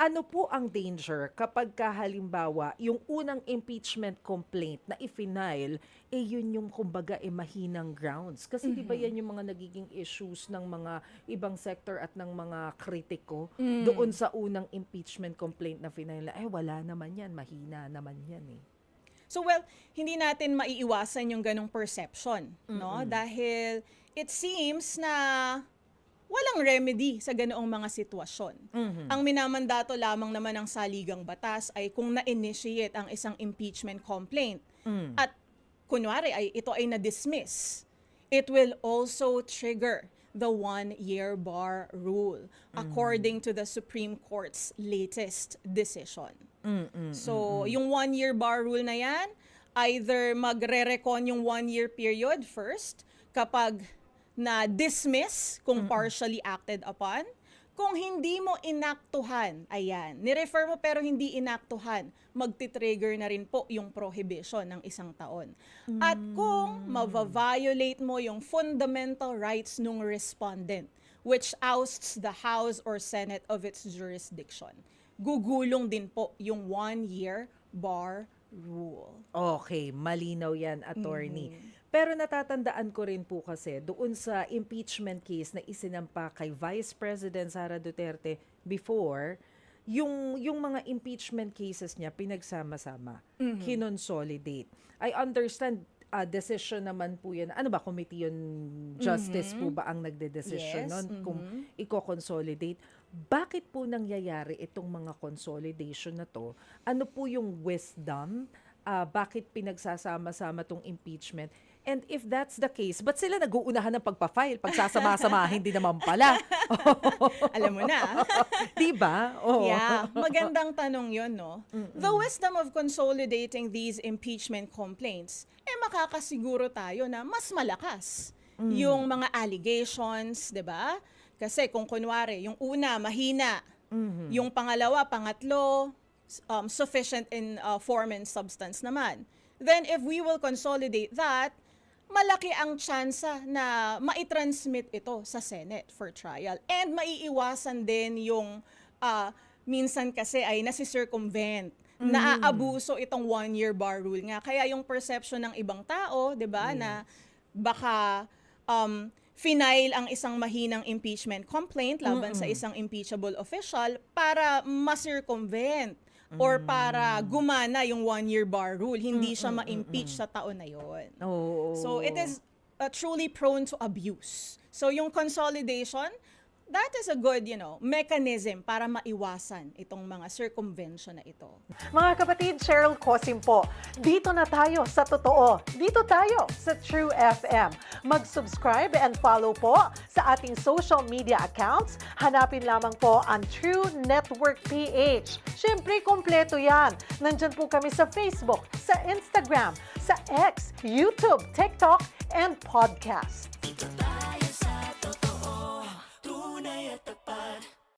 Ano po ang danger kapag halimbawa yung unang impeachment complaint na i-file, yun yung kumbaga mahinang grounds. Kasi di ba yan yung mga nagiging issues ng mga ibang sector at ng mga kritiko doon sa unang impeachment complaint na final. Wala naman yan, mahina naman yan eh. So well, hindi natin maiiwasan yung ganong perception, no? Dahil it seems na walang remedy sa ganoong mga sitwasyon. Ang minamandato lamang naman ng saligang batas ay kung na-initiate ang isang impeachment complaint at kunwari ay ito ay na-dismiss, it will also trigger the one-year bar rule according to the Supreme Court's latest decision. So, yung one-year bar rule na yan, either magre-recon yung one-year period first kapag na-dismiss kung partially acted upon. Kung hindi mo inaktuhan, ayan, nirefer mo pero hindi inaktuhan, magti-trigger na rin po yung prohibition ng 1 taon. At kung ma-violate mo yung fundamental rights ng respondent, which ousts the House or Senate of its jurisdiction, gugulong din po yung one-year bar rule. Okay, malinaw yan, attorney. Pero natatandaan ko rin po kasi doon sa impeachment case na isinampa kay Vice President Sara Duterte before, yung mga impeachment cases niya pinagsama-sama, kinonsolidate. I understand decision naman po yan. Ano ba, Committee on Justice po ba ang nagde-decision nun kung i-consolidate? Bakit po nangyayari itong mga consolidation na to? Ano po yung wisdom? Bakit pinagsasama-sama tong impeachment? And if that's the case, ba't sila nag-uunahan ng pagpa-file? Pagsasama-samahin din naman pala. Alam mo na. Diba? Oh. Yeah, magandang tanong yun, no? The wisdom of consolidating these impeachment complaints, makakasiguro tayo na mas malakas yung mga allegations, di ba? Kasi kung kunwari, yung una, mahina. Yung pangalawa, pangatlo, sufficient in form and substance naman. Then if we will consolidate that, malaki ang tsansa na maitransmit ito sa Senate for trial. And maiiwasan din yung minsan kasi ay nasi-circumvent, naaabuso itong one-year bar rule nga. Kaya yung perception ng ibang tao, di ba, na baka final ang isang mahinang impeachment complaint laban sa isang impeachable official para ma-circumvent or para gumana yung one-year bar rule. Hindi siya ma-impeach sa taon na yon. So it is truly prone to abuse. So yung consolidation, that is a good, mechanism para maiwasan itong mga circumvention na ito. Mga kapatid, Cheryl Cosim po. Dito na tayo sa totoo. Dito tayo sa True FM. Mag-subscribe and follow po sa ating social media accounts. Hanapin lamang po ang True Network PH. Siyempre, kompleto yan. Nandyan po kami sa Facebook, sa Instagram, sa X, YouTube, TikTok, and podcast.